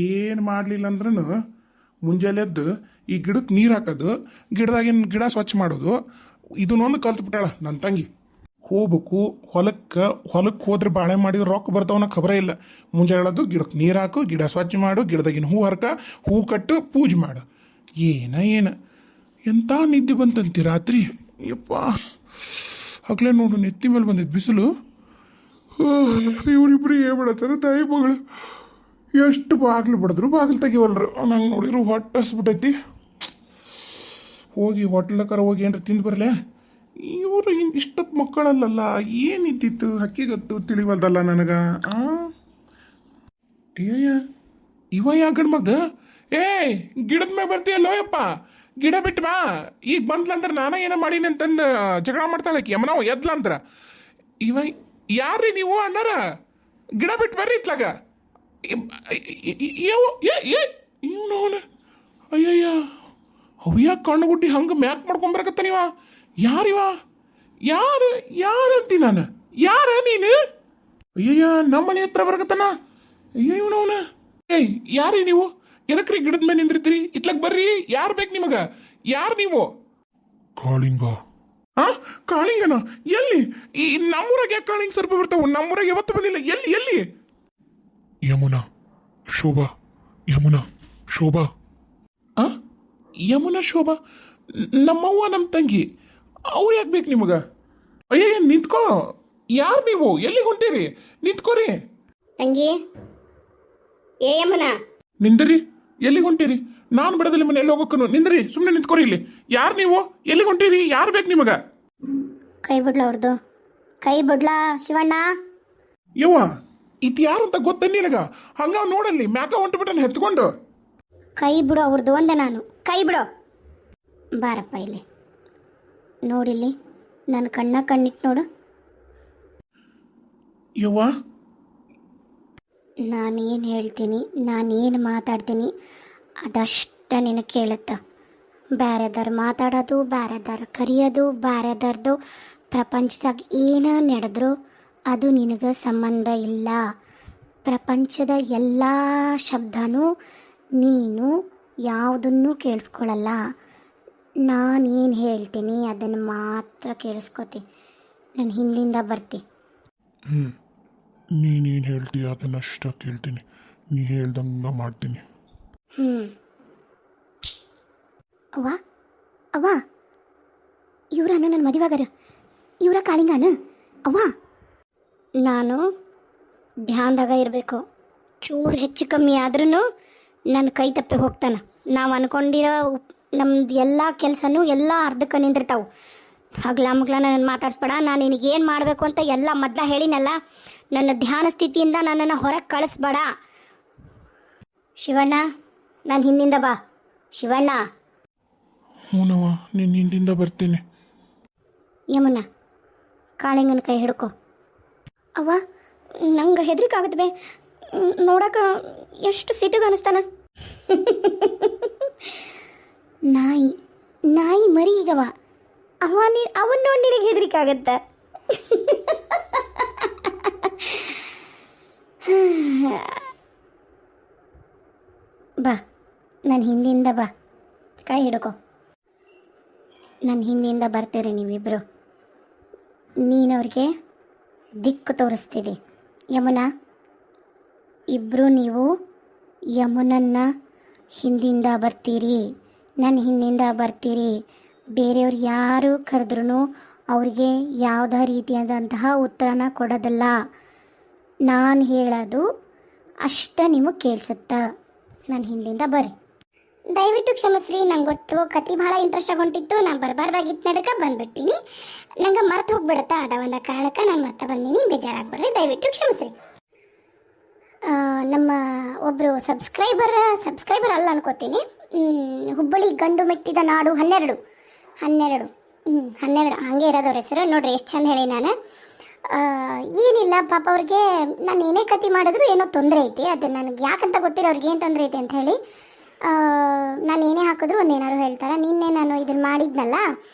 ಏನು ಮಾಡಲಿಲ್ಲ ಅಂದ್ರೂ ಮುಂಜಾನೆ ಎದ್ದು ಈ ಗಿಡಕ್ಕೆ ನೀರು ಹಾಕೋದು, ಗಿಡದಾಗಿನ ಗಿಡ ಸ್ವಚ್ಛ ಮಾಡೋದು, ಇದನ್ನೊಂದು ಕಲ್ತ್ಬಿಟ್ಟಾಳ ನನ್ನ ತಂಗಿ. ಹೋಗ್ಬೇಕು ಹೊಲಕ್ಕೆ ಹೋದ್ರೆ ಬಾಳೆ ಮಾಡಿದ್ರೆ ರೊಕ್ಕ ಬರ್ತಾವನ್ನ ಖಬರೇ ಇಲ್ಲ. ಮುಂಜಾನೆ ಹೇಳೋದು ಗಿಡಕ್ಕೆ ನೀರು ಹಾಕು, ಗಿಡ ಸ್ವಚ್ಛ ಮಾಡು, ಗಿಡದಾಗಿನ ಹೂ ಹರ್ಕ, ಹೂ ಕಟ್ಟು, ಪೂಜೆ ಮಾಡು. ಏನ ಎಂಥ ನಿದ್ದೆ ಬಂತಂತಿ ರಾತ್ರಿ. ಯಪ್ಪ ಹಗ್ಲೇ ನೋಡು ನೆತ್ತಿ ಮೇಲೆ ಬಂದಿದ್ದು ಬಿಸಿಲು. ಇವರಿಬ್ರು ಏನು ಮಾಡತ್ತಾರ ತಾಯಿ ಮಗಳು. ಎಷ್ಟು ಬಾಗಿಲು ಬಡಿದ್ರು ಬಾಗಿಲು ತೆಗಿವಲ್ರು. ನಂಗೆ ನೋಡಿದ್ರು ಹೊಟ್ಟೆ ಹಸ್ಬಿಟ್ಟೈತಿ. ಹೋಗಿ ಹೋಟ್ಲಕ್ಕರ ಹೋಗಿ ಏನ್ರ ತಿಂದು ಬರಲೆ. ಇವರು ಇಷ್ಟೊತ್ತು ಮಕ್ಕಳಲ್ಲಲ್ಲ, ಏನಿದ್ದಿತ್ತು ಹಕ್ಕಿಗತ್ತು ತಿಳಿವಲ್ದಲ್ಲ ನನಗೆ. ಅಯ್ಯಯ್ಯ ಇವ ಯಾ ಗಂಡ್ಮಗ? ಗಿಡದ ಮ್ಯಾಗ ಬರ್ತೀಯಲ್ಲೋ ಯಪ್ಪ, ಗಿಡ ಬಿಟ್ಟು ಬಾ. ಈಗ ಬಂದ್ಲಂದ್ರೆ ನಾನ ಏನೋ ಮಾಡೀನಿ ಅಂತಂದು ಜಗಳ ಮಾಡ್ತಾಳಕಿ ಯಮನವ ಎದ್ಲಂದ್ರ. ಇವ ಯಾರ್ರೀ ನೀವು ಅಣ್ಣಾರ? ಗಿಡ ಬಿಟ್ಟು ಬರ್ರಿ ಇತ್ಲಾಗ. ಇವನವನ ಅಯ್ಯಯ್ಯ ಅವ್ಯಾಕ ಕಣ್ಣುಗುಡ್ಡಿ ಹಂಗೆ ಮ್ಯಾಕ್ ಮಾಡ್ಕೊಂಬರಕತ್ತ ನೀವ. ಯಾರಿವ? ಯಾರಂತಿ ನಾನು? ಯಾರ ನೀನು? ಅಯ್ಯಯ್ಯ ನಮ್ಮ ಮನೆ ಹತ್ರ ಬರಕತ್ತನ. ಅಯ್ಯ ಇವನವನ ಯಾರೀ ನೀವು? ಎದಕ್ರಿ ಗಿಡದ ಮೇಲೆ ನಿಂದಿರ್ತೀರಿ? ಇತ್ಲಾಗ ಬರ್ರಿ. ಯಾರು ಬೇಕು ನಿಮಗ? ಯಾರು ನೀವು? ಕಾಳಿಂಗ. ಕಾಳಿಂಗನ? ಎಲ್ಲಿ? ಈ ನಮ್ಮೂರಾಗ ಯಾಕೆ ಕಾಳಿಂಗ ಸರ್ಪ ಬರ್ತಾವ? ನಮ್ಮೂರಾಗ ಯಾವತ್ತು ಬಂದಿಲ್ಲ. ಎಲ್ಲಿ? ಯಮುನಾ ಶೋಭಾ. ಯಮುನಾ ಶೋಭಾ. ಯಮುನಾ ಶೋಭಾ ನಮ್ಮವ್ವ ನಮ್ಮ ತಂಗಿ. ಅವ್ರು ಯಾಕೆ ಬೇಕು ನಿಮಗ? ಅಯ್ಯಯ್ಯ ನಿಂತ್ಕೋ. ಯಾರು ನೀವು? ಎಲ್ಲಿಗೆ ಹೊಂಟೀರಿ? ನಿಂತ್ಕೋರಿ. ತಂಗಿ ಏ ಯಮುನಾ ನಿಂದ್ರಿ. ಎಲ್ಲಿಗೆ ಹೊಂಟೀರಿ? ನಾನು ಬಿಡದಲ್ಲಿ ಮನೆ ಎಲ್ಲಿ ಹೋಗೋಕ್ಕನು. ನಿಂದ್ರಿ, ಸುಮ್ಮನೆ ನಿಂತ್ಕೋರಿ ಇಲ್ಲಿ. ಯಾರು ನೀವು? ಎಲ್ಲಿಗೆ ಹೊಂಟೀರಿ? ಯಾರು ಬೇಕು ನಿಮಗ? ಕೈ ಬಿಡ್ಲ ಅವ್ರದ್ದು, ಕೈ ಬಿಡ್ಲಾ ಶಿವಣ್ಣ. ಯವ್ವ ಇದು ಯಾರು ಅಂತ ಗೊತ್ತ ನಿನಗ? ಹಂಗ ನೋಡಲ್ಲಿ ಮ್ಯಾಕ ಹೊಂಟುಬಿಟ್ಟಲ್ಲಿ ಹೆತ್ಕೊಂಡು. ಕೈ ಬಿಡು ಅವ್ರದ್ದು ಒಂದೆ ನಾನು. ಕೈ ಬಿಡು. ಬಾರಪ್ಪ ಇಲ್ಲಿ ನೋಡಿಲ್ಲಿ, ನನ್ನ ಕಣ್ಣಿಟ್ಟು ನೋಡು. ಯವ್ವ ನಾನೇನು ಹೇಳ್ತೀನಿ, ನಾನೇನು ಮಾತಾಡ್ತೀನಿ ಅದಷ್ಟ ನಿನಗೆ ಕೇಳುತ್ತ. ಬ್ಯಾರೆದಾರು ಮಾತಾಡೋದು, ಬ್ಯಾರೆದಾರು ಕರೆಯೋದು, ಬ್ಯಾರೆದಾರ್ದು ಪ್ರಪಂಚದಾಗ ಏನ ನಡೆದ್ರು ಅದು ನಿನಗೆ ಸಂಬಂಧ ಇಲ್ಲ. ಪ್ರಪಂಚದ ಎಲ್ಲ ಶಬ್ದನೂ ನೀನು ಯಾವುದನ್ನು ಕೇಳಿಸ್ಕೊಳ್ಳಲ್ಲ. ನಾನೇನು ಹೇಳ್ತೀನಿ ಅದನ್ನು ಮಾತ್ರ ಕೇಳಿಸ್ಕೊತಿ. ನನ್ನ ಹಿಂದಿಂದ ಬರ್ತಿ. ನೀನೇನು ಹೇಳ್ತೀಯ ಅದನ್ನಷ್ಟ ಕೇಳ್ತೀನಿ. ನೀ ಹೇಳ್ದಂಗೆ ಮಾಡ್ತೀನಿ. ಅವ್ವ ಇವ್ರನು ನನ್ನ ಮದುವೆಗಾರ. ಇವರ ಕಾಳಿಂಗಾನ ಅವ್ವ. ನಾನು ಧ್ಯಾನದಾಗ ಇರಬೇಕು. ಚೂರು ಹೆಚ್ಚು ಕಮ್ಮಿ ಆದ್ರೂ ನನ್ನ ಕೈ ತಪ್ಪಿ ಹೋಗ್ತಾನೆ. ನಾವು ಅನ್ಕೊಂಡಿರೋ ನಮ್ದು ಎಲ್ಲ ಕೆಲಸನೂ ಎಲ್ಲ ಅರ್ಧಕ್ಕೆ ನಿಂದಿರ್ತಾವೆ. ಹಗ್ಲ ಮಗ್ಲ ನನ್ನ ಮಾತಾಡ್ಸ್ಬೇಡ. ನಾನು ನಿನಗೇನು ಮಾಡಬೇಕು ಅಂತ ಎಲ್ಲ ಮೊದಲ ಹೇಳಿನಲ್ಲ. ನನ್ನ ಧ್ಯಾನ ಸ್ಥಿತಿಯಿಂದ ನನ್ನನ್ನು ಹೊರಗೆ ಕಳಿಸ್ಬೇಡ. ಶಿವಣ್ಣ ನಾನು ಹಿಂದಿಂದ ಬಾ. ಶಿವಣ್ಣ. ಹ್ಞೂನವ್ವ ನಿನ್ನ ಹಿಂದಿಂದ ಬರ್ತೀನಿ. ಯಮುನಾ ಕಾಳಿಂಗನ ಕೈ ಹಿಡ್ಕೊ. ಅವ್ವ ನಂಗೆ ಹೆದರಿಕೆ ಆಗುತ್ತೆ ಬೇ. ನೋಡಕ್ಕೆ ಎಷ್ಟು ಸಿಟಿಗೆ ಅನಿಸ್ತಾನ. ನಾಯಿ ಮರಿ ಈಗವ. ಅವನ್ ನೋಡಿ ನಿನಗೆ ಹೆದರಿಕೆ ಆಗತ್ತ. ಬಾ ನನ್ನ ಹಿಂದಿಂದ ಬಾ. ಕೈ ಹಿಡ್ಕೊ. ನನ್ನ ಹಿಂದಿಂದ ಬರ್ತೀರಿ ನೀವಿಬ್ಬರು. ನೀನವ್ರಿಗೆ ದಿಕ್ಕು ತೋರಿಸ್ತಿದ್ದಿ. ಯಮುನಾ ಇಬ್ಬರು ನೀವು ಯಮುನನ್ನ ಹಿಂದಿಂದ ಬರ್ತೀರಿ, ನನ್ನ ಹಿಂದಿಂದ ಬರ್ತೀರಿ. ಬೇರೆಯವ್ರು ಯಾರು ಕರೆದ್ರೂ ಅವ್ರಿಗೆ ಯಾವುದೇ ರೀತಿಯಾದಂತಹ ಉತ್ತರನ ಕೊಡೋದಿಲ್ಲ. ನಾನು ಹೇಳೋದು ಅಷ್ಟ ನಿಮಗೆ ಕೇಳಿಸುತ್ತಾ. ನನ್ನ ಹಿಂದಿಂದ ಬರ್ರಿ. ದಯವಿಟ್ಟು ಕ್ಷಮಿಸ್ರಿ. ನಂಗೆ ಗೊತ್ತು ಕತೆ ಭಾಳ ಇಂಟ್ರೆಸ್ಟ್ ಹೊಂಟಿತ್ತು. ನಾನು ಬರಬಾರ್ದಾಗಿತ್ತು ನಡಕ ಬಂದ್ಬಿಟ್ಟಿನಿ. ನಂಗೆ ಮರ್ತು ಹೋಗ್ಬಿಡುತ್ತಾ. ಅದ ಒಂದು ಕಾರಣಕ್ಕೆ ನಾನು ಮತ್ತೆ ಬಂದೀನಿ. ಬೇಜಾರಾಗ್ಬಿಡ್ರಿ. ದಯವಿಟ್ಟು ಕ್ಷಮಿಸ್ರಿ. ನಮ್ಮ ಒಬ್ಬರು ಸಬ್ಸ್ಕ್ರೈಬರ್ ಅಲ್ಲ ಅನ್ಕೋತೀನಿ. ಹುಬ್ಬಳ್ಳಿ ಗಂಡು ಮೆಟ್ಟಿದ ನಾಡು 12 ಹಾಗೆ ಇರೋದವ್ರ ಹೆಸರು. ನೋಡ್ರಿ ಎಷ್ಟು ಚಂದ ಹೇಳಿ ನಾನು. ಏನಿಲ್ಲ ಪಾಪ ಅವ್ರಿಗೆ ನಾನು ಏನೇ ಕತೆ ಮಾಡಿದ್ರು ಏನೋ ತೊಂದರೆ ಐತಿ. ಅದು ನನಗೆ ಯಾಕಂತ ಗೊತ್ತಿಲ್ಲ ಅವ್ರಿಗೆ ಏನು ತೊಂದರೆ ಐತಿ ಅಂತ ಹೇಳಿ. ನಾನು ಏನೇ ಹಾಕಿದ್ರು ಒಂದೇನಾದ್ರು ಹೇಳ್ತಾರೆ. ನಿನ್ನೆ ನಾನು ಇದನ್ನು ಮಾಡಿದ್ನಲ್ಲ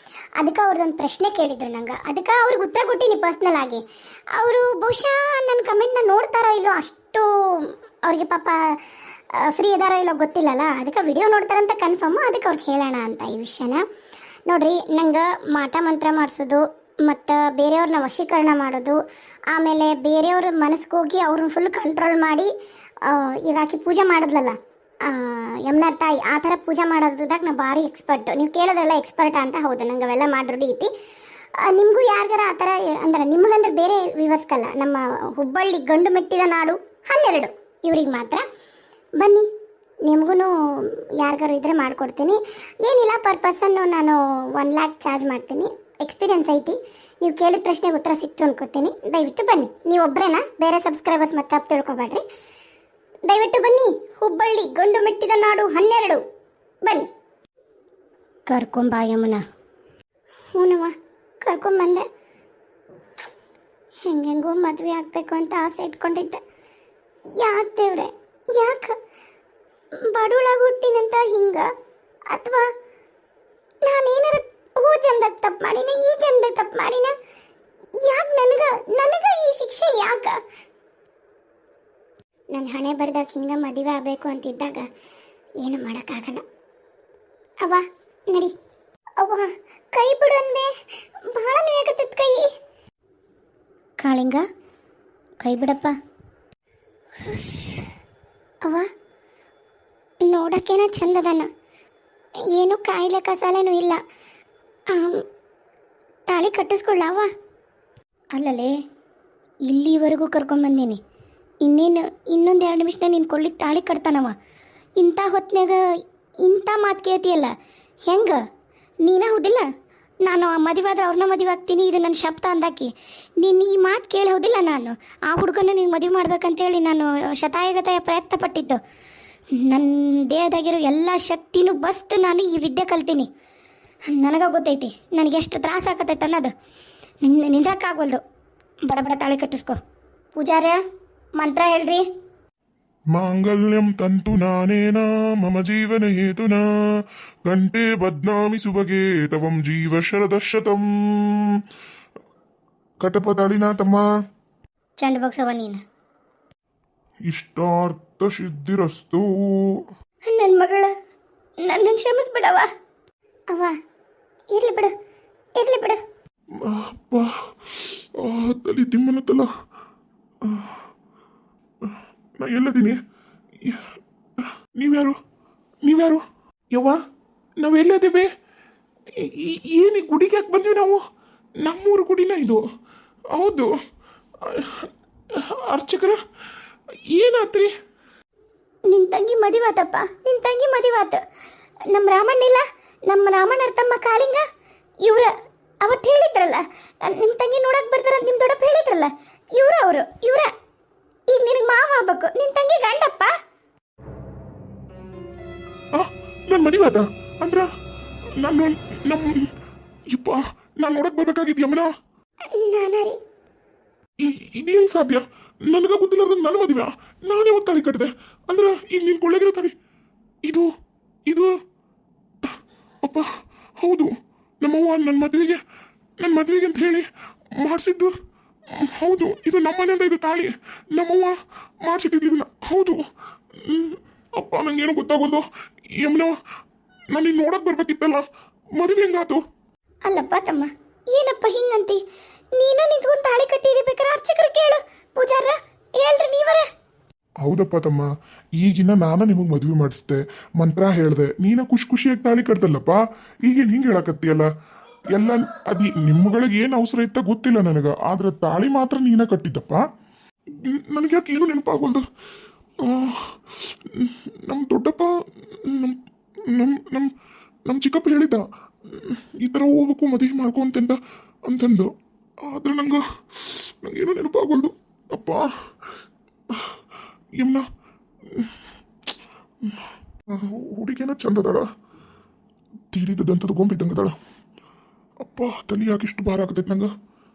ಅದಕ್ಕೆ ಅವ್ರದ್ದೊಂದು ಪ್ರಶ್ನೆ ಕೇಳಿದ್ರು ನಂಗೆ, ಅದಕ್ಕೆ ಅವ್ರಿಗೆ ಉತ್ತರ ಕೊಟ್ಟಿನಿ ಪರ್ಸ್ನಲ್ ಆಗಿ. ಅವರು ಬಹುಶಃ ನನ್ನ ಕಮೆಂಟ್ನ ನೋಡ್ತಾರೋ ಇಲ್ಲೋ, ಅಷ್ಟು ಅವ್ರಿಗೆ ಪಾಪ ಫ್ರೀ ಇದಾರೋ ಇಲ್ಲೋ ಗೊತ್ತಿಲ್ಲಲ್ಲ, ಅದಕ್ಕೆ ವಿಡಿಯೋ ನೋಡ್ತಾರಂತ ಕನ್ಫರ್ಮು, ಅದಕ್ಕೆ ಅವ್ರಿಗೆ ಹೇಳೋಣ ಅಂತ ಈ ವಿಷಯನ. ನೋಡ್ರಿ, ನಂಗೆ ಮಾಟ ಮಂತ್ರ ಮಾಡಿಸೋದು ಮತ್ತು ಬೇರೆಯವ್ರನ್ನ ವಶೀಕರಣ ಮಾಡೋದು, ಆಮೇಲೆ ಬೇರೆಯವ್ರ ಮನಸ್ಸಿಗೆ ಹೋಗಿ ಅವ್ರನ್ನ ಫುಲ್ ಕಂಟ್ರೋಲ್ ಮಾಡಿ, ಈಗ ಆಕೆ ಪೂಜೆ ಮಾಡಿದ್ಲಲ್ಲ ಯಮ್ನಾರ್ ತಾಯಿ, ಆ ಥರ ಪೂಜೆ ಮಾಡೋದ್ರಾಗ ನಾ ಭಾರಿ ಎಕ್ಸ್ಪರ್ಟು. ನೀವು ಕೇಳೋದ್ರಲ್ಲ ಎಕ್ಸ್ಪರ್ಟ ಅಂತ, ಹೌದು ನಂಗೆ ಅವೆಲ್ಲ ಮಾಡಿ ರೂಢಿ ಐತಿ. ನಿಮಗೂ ಯಾರಿಗಾರ ಆ ಥರ ಅಂದ್ರೆ ನಿಮಗಂದ್ರೆ ಬೇರೆ ವಿವರ್ಸ್ಕಲ್ಲ, ನಮ್ಮ ಹುಬ್ಬಳ್ಳಿ ಗಂಡು ಮೆಟ್ಟಿದ ನಾಡು 12 ಇವ್ರಿಗೆ ಮಾತ್ರ ಬನ್ನಿ, ನಿಮಗೂ ಯಾರಿಗಾರು ಇದ್ರೆ ಮಾಡಿಕೊಡ್ತೀನಿ. ಏನಿಲ್ಲ, ಪರ್ ಪರ್ಸನ್ನು ನಾನು 1 lakh ಚಾರ್ಜ್ ಮಾಡ್ತೀನಿ. ಎಕ್ಸ್ಪೀರಿಯನ್ಸ್ ಐತಿ, ನೀವು ಕೇಳಿದ ಪ್ರಶ್ನೆಗೆ ಉತ್ತರ ಸಿಕ್ತು ಅನ್ಕೋತೀನಿ. ದಯವಿಟ್ಟು ಬನ್ನಿ, ನೀವು ಒಬ್ಬರೇನಾ, ಬೇರೆ ಸಬ್ಸ್ಕ್ರೈಬರ್ಸ್ ಮತ್ತೆ ತಪ್ಪು ತಿಳ್ಕೊಬೇಡ್ರಿ. ದಯವಿಟ್ಟು ಬನ್ನಿ, ಹುಬ್ಬಳ್ಳಿ ಗಂಡು ಮೆಟ್ಟಿದ ನಾಡು 12 ಬನ್ನಿ. ಕರ್ಕೊಂಬ ಯಮುನಾ. ಹ್ಞೂನವ್ವ ಕರ್ಕೊಂಬಂದೆ. ಹೆಂಗೆಂಗೋ ಮದುವೆ ಆಗಬೇಕು ಅಂತ ಆಸೆ ಇಟ್ಕೊಂಡಿದ್ದೆ. ಯಾಕೆ ದೇವ್ರೆ, ಯಾಕೆ ಬಡವಳಾಗಿ ಹುಟ್ಟಿನಂತ ಹಿಂಗ, ಅಥವಾ ನಾನೇನಾರ ಹೋ ಜನ್ದಾಗ ತಪ್ಪು ಮಾಡಿನ, ಈ ಜನ್ದಾಗ ತಪ್ಪು ಮಾಡಿನ, ಯಾಕೆ ನನಗ ಈ ಶಿಕ್ಷೆ ಯಾಕೆ? ನನ್ನ ಹಣೆ ಬರ್ದಾಗ ಹಿಂಗೆ ಮದುವೆ ಆಗಬೇಕು ಅಂತಿದ್ದಾಗ ಏನು ಮಾಡೋಕ್ಕಾಗಲ್ಲ. ಅವ್ವ ನಡಿ, ಅವ್ವ ಕೈ ಬಿಡು ಅನ್ಬೆ, ಭಾಳ ನೋಯಾಗತ್ತದ ಕೈ. ಕಾಳಿಂಗ ಕೈ ಬಿಡಪ್ಪ. ಅವ್ವ ನೋಡೋಕ್ಕೇನೋ ಚಂದದನ, ಏನು ಕಾಯಿಲೆ ಕಸಾಲೆನೂ ಇಲ್ಲ. ತಾಳಿ ಕಟ್ಟಿಸ್ಕೊಳ್ಳವ? ಅಲ್ಲಲೇ, ಇಲ್ಲಿವರೆಗೂ ಕರ್ಕೊಂಬಂದೀನಿ, ಇನ್ನೊಂದು 2 ನಿಮಿಷ ನಿನ್ನ ಕೊಳ್ಳಿಗೆ ತಾಳಿ ಕಟ್ತಾನವ. ಇಂಥ ಹೊತ್ನಾಗ ಇಂಥ ಮಾತು ಕೇಳ್ತೀಯಲ್ಲ, ಹೆಂಗೆ? ನೀನ ಹೌದಿಲ್ಲ, ನಾನು ಆ ಮದುವಾದ್ರೆ ಅವ್ರನ್ನ ಮದುವೆ ಆಗ್ತೀನಿ, ಇದು ನನ್ನ ಶಬ್ದ ಅಂದಾಕಿ. ನೀನು ಈ ಮಾತು ಕೇಳಿ ಹೌದಿಲ್ಲ, ನಾನು ಆ ಹುಡುಗನ ನೀನು ಮದುವೆ ಮಾಡ್ಬೇಕಂತೇಳಿ ನಾನು ಶತಾಯಗತಾಯ ಪ್ರಯತ್ನ ಪಟ್ಟಿದ್ದು. ನನ್ನ ದೇಹದಾಗಿರೋ ಎಲ್ಲ ಶಕ್ತಿನೂ ಬಸ್ತು ನಾನು ಈ ವಿದ್ಯೆ ಕಲ್ತೀನಿ. ನನಗೆ ಗೊತ್ತೈತಿ ನನಗೆ ಎಷ್ಟು ತ್ರಾಸ ಆಗತೈತೆ ಅನ್ನೋದು. ನಿಂದ್ರಕ್ಕಾಗೋಲ್ದು. ಬಡ ಬಡ ತಾಳಿ ಕಟ್ಟಿಸ್ಕೊ. ಪೂಜಾರ್ಯ ಮಂತ್ರ ಹೇಳ್ರಿ. ಮಾಂಗಲ್ಯಂ ತಂತು ನಾನೇನ ಮಮ ಜೀವನ ಹೇತುನ ಗಂಟೆ ಬದ್ನಾಮಿ ಸುಬಗೆ ತವಂ ಜೀವ ಶರದಶತಂ. ಕಟಪ ತಾಳಿನ ತಮ್ಮ. ಚಂಡ್ ಬಗ್ಸವ ನೀನು. ಇಷ್ಟಾರ್ಥ ಸಿದ್ಧಿರಸ್ತು. ನನ್ನ ಮಗಳ ನನ್ನ ಕ್ಷಮಿಸ್ಬಿಡವ. ಅವ್ವ ಇರ್ಲಿ ಬಿಡು, ಇರ್ಲಿ ಬಿಡು. ಅಪ್ಪ, ತಲೆ ತಿಮ್ಮನತ್ತಲ್ಲ. ನಾ ಎಲ್ಲದೀನಿ? ನೀವ್ಯಾರು? ಯವ್ವ ನಾವೆಲ್ಲದೇವೆ? ಏನು ಗುಡಿಗೆ ಯಾಕೆ ಬಂದ್ವಿ ನಾವು? ನಮ್ಮೂರು ಗುಡಿನ ಇದು. ಹೌದು ಅರ್ಚಕರ, ಏನಾತ್ರಿ? ನಿನ್ನ ತಂಗಿ ಮದುವಾತಪ್ಪ, ನಿನ್ನ ತಂಗಿ ಮದುವಾತ. ನಮ್ಮ ರಾಮಣ್ಣಿಲ್ಲ, ನಮ್ಮ ರಾಮಣ್ಣರ ತಮ್ಮ ಕಾಳಿಂಗ, ಇವ್ರ ಅವತ್ತು ಹೇಳಿದ್ರಲ್ಲ ನಿಮ್ಮ ತಂಗಿ ನೋಡಕ್ಕೆ ಬರ್ತಾರಂತ ನಿಮ್ಮ ದೊಡ್ಡಪ್ಪ ಹೇಳಿದ್ರಲ್ಲ, ಅವರು ಇವರ ಈಗ ನಿನಗೆ ಮಾವ ಆಗ್ಬೇಕು, ನಿನ್ನ ತಂಗಿ ಗಂಡಪ್ಪ. ನನ್ನ ಮದುವಾದ ಅಂದ್ರ ಇಪ್ಪ ನಾನು ನೋಡಕ್ ಬರ್ಬೇಕಾಗಿತ್ತು ಯಮುನಾ. ನಾನಾರಿ ಇದೇನು ಸಾಧ್ಯ? ನನಗ ಗೊತ್ತಿಲ್ಲದ ನನ್ನ ಮದುವೆ ನಾನೇ ಒಂದು ತಾಳಿ ಕಟ್ಟಿದೆ ಅಂದ್ರ ಈಗ ನಿನ್ ಕೊಳ್ಳೆಗಿರೋ ತಾಳಿ ಇದು ಅಪ್ಪ. ಹೌದು, ನಮ್ಮವ್ವ ನನ್ನ ಮದುವೆಗೆ ಅಂತ ಹೇಳಿ ಮಾಡಿಸಿದ್ದು. ಹೌದು, ಇದು ನಮ್ಮನೆಯಿಂದ ಇದು ತಾಳಿ ನಮ್ಮವ್ವ ಮಾಡಿಸಿಟ್ಟಿದ್ದು ಇದನ್ನ. ಹೌದು ಅಪ್ಪ, ನಂಗೇನು ಗೊತ್ತಾಗೋದು. ಯಮುನಾ, ನಾನು ನೀನು ನೋಡಕ್ ಬರ್ಬೇಕಿತ್ತಲ್ಲ, ಮದುವೆ ಹೆಂಗಾತು? ಅಲ್ಲಪ್ಪ ತಮ್ಮ, ಏನಪ್ಪ ಹಿಂಗಂತಿ? ನೀನ ನಿಂತ್ಕೊಂಡು ತಾಳಿ ಕಟ್ಟಿದಿ, ಬೇಕಾದ್ರೆ ಅರ್ಚಕರು ಕೇಳು. ಪೂಜಾರ ಹೇಳ್ರಿ ನೀವರ. ಹೌದಪ್ಪ ತಮ್ಮ, ಈಗಿನ ನಾನು ನಿಮಗೆ ಮದುವೆ ಮಾಡಿಸ್ದೆ, ಮಂತ್ರ ಹೇಳ್ದೆ, ನೀನ ಖುಷಿಯಾಗಿ ತಾಳಿ ಕಟ್ದಲ್ಲಪ್ಪ. ಈಗೇನು ಹಿಂಗೆ ಹೇಳಕತ್ತೀಯಲ್ಲ? ಎಲ್ಲ ನಿಮ್ಗಳಿಗೆ ಏನು ಅವಸರ ಇತ್ತ ಗೊತ್ತಿಲ್ಲ ನನಗೆ, ಆದ್ರೆ ತಾಳಿ ಮಾತ್ರ ನೀನ ಕಟ್ಟಿದ್ದಪ್ಪ. ನನಗೆ ಯಾಕೆ ಏನು ನೆನಪಾಗೋಲ್ದು. ನಮ್ಮ ದೊಡ್ಡಪ್ಪ ನಮ್ಮ ಚಿಕ್ಕಪ್ಪ ಹೇಳಿದ್ದ, ಈ ಥರ ಹೋಗ್ಬೇಕು ಮದುವೆ ಮಾಡ್ಕೊ ಅಂತಂದು. ಆದ್ರೆ ನಂಗೇನು ನೆನಪಾಗೋಲ್ದು ಅಪ್ಪ. ಯಮ್ನ ಹುಡುಗೇನ ಚಂದದಾಳ, ತೀರಿದಂಥದ್ದು ಗೊಂಬಿದ್ದಂಗದಾಳ. ಅಪ್ಪ, ತಲೆ ಯಾಕೆ ಇಷ್ಟು ಭಾರ ಆಗತೈತೆ ನಂಗೆ?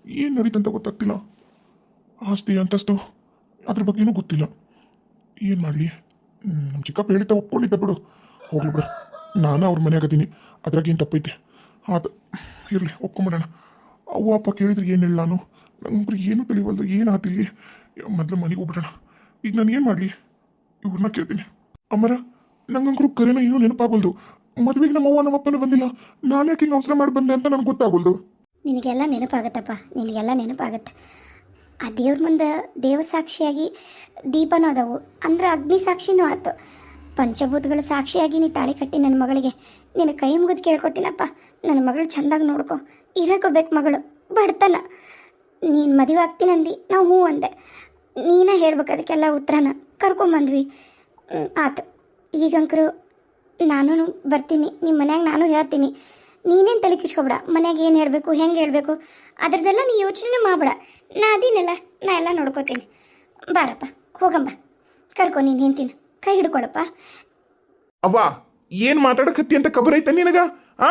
ಏನು ನಡೀತಂತ ಗೊತ್ತಾಗ್ತಿಲ್ಲ. ಆಸ್ತಿ ಅಂತಸ್ತು ಅದ್ರ ಬಗ್ಗೆನೂ ಗೊತ್ತಿಲ್ಲ. ಏನು ಮಾಡಲಿ? ನಮ್ಮ ಚಿಕ್ಕಪ್ಪ ಹೇಳಿದ್ದ ಒಪ್ಕೊಂಡಿದ್ದ ಬಿಡು, ಹೋಗ್ಲಿ ಬಿಡು. ನಾನು ಅವ್ರ ಮನೆ ಆಗತೀನಿ, ಅದ್ರಾಗೇನು ತಪ್ಪೈತೆ. ಆತ ಇರಲಿ ಒಪ್ಕೊಂಬಿಡೋಣ. ಅವ್ವ ಅಪ್ಪ ಕೇಳಿದ್ರೆ ಏನು ಹೇಳಿ ನಾನು? ನಂಗೆ ಏನು ತಿಳಿವಲ್ದು, ಏನಾತಿಲ್ಲಿ? ಮೊದಲು ಮನೆಗೆ ಹೋಗ್ಬಿಡೋಣ. ಈಗ ನಾನು ಏನು ಮಾಡಲಿ? ಇವ್ರನ್ನ ಕೇಳ್ತೀನಿ. ಅಮ್ಮರ, ನಂಗಂಕರು ಕರೆನ ಏನೂ ನೆನಪಾಗಲ್ದು. ಮದುವೆಗೆ ನಮ್ಮ ಅವ್ವ ನಮ್ಮ ಅಪ್ಪನೂ ಬಂದಿಲ್ಲ. ನಾನು ಯಾಕೆ ಹಿಂಗೆ ಅವಸರ ಮಾಡಿ ಬಂದೆ ಅಂತ ನನಗೆ ಗೊತ್ತಾಗಲ್ದು. ನಿನಗೆಲ್ಲ ನೆನಪಾಗತ್ತಪ್ಪ, ನಿನಗೆಲ್ಲ ನೆನಪಾಗತ್ತೆ. ಆ ದೇವ್ರ ಮುಂದೆ ದೇವ ಸಾಕ್ಷಿಯಾಗಿ ದೀಪನೂ ಅದಾವು, ಅಂದ್ರೆ ಅಗ್ನಿ ಸಾಕ್ಷಿನೂ ಆಯ್ತು. ಪಂಚಭೂತಗಳ ಸಾಕ್ಷಿಯಾಗಿ ನೀ ತಾಳಿ ಕಟ್ಟಿ ನನ್ನ ಮಗಳಿಗೆ ನಿನ್ನ ಕೈ ಮುಗಿದು ಕೇಳ್ಕೊತೀನಪ್ಪ, ನನ್ನ ಮಗಳು ಚೆಂದಾಗಿ ನೋಡ್ಕೊ. ಇರಕೋಬೇಕು ಮಗಳು, ಬಡತನ. ನೀನು ಮದುವೆ ಆಗ್ತೀನಂದು ನಾವು ಹ್ಞೂ ಅಂದೆ. ನೀನೇ ಹೇಳ್ಬೇಕು ಅದಕ್ಕೆಲ್ಲ ಉತ್ತರನ. ಕರ್ಕೊಂಬಂದ್ವಿ, ಆತು. ಈಗಂಕರು ನಾನು ಬರ್ತೀನಿ, ನಿಮ್ಮ ಮನ್ಯಾಗ ನಾನು ಹೇಳ್ತೀನಿ. ನೀನೇನು ತಲೆ ಕಿಚ್ಕೊಬೇಡ. ಮನ್ಯಾಗ ಏನು ಹೇಳಬೇಕು, ಹೆಂಗೆ ಹೇಳಬೇಕು ಅದ್ರದ್ದೆಲ್ಲ ನೀ ಯೋಚನೆ ಮಾಡಬೇಡ. ನಾ ಅದೀನಲ್ಲ, ನಾ ಎಲ್ಲ ನೋಡ್ಕೋತೀನಿ. ಬಾರಪ್ಪ ಹೋಗಂಬ, ಕರ್ಕೊ ನೀನು ಹೆಂಡ್ತಿನ ಕೈ ಹಿಡ್ಕೊಳಪ್ಪ. ಅವ್ವ, ಏನ್ ಮಾತಾಡಕತ್ತಿ ಅಂತ ಖಬರ್ ಐತ ನಿನಗ? ಆ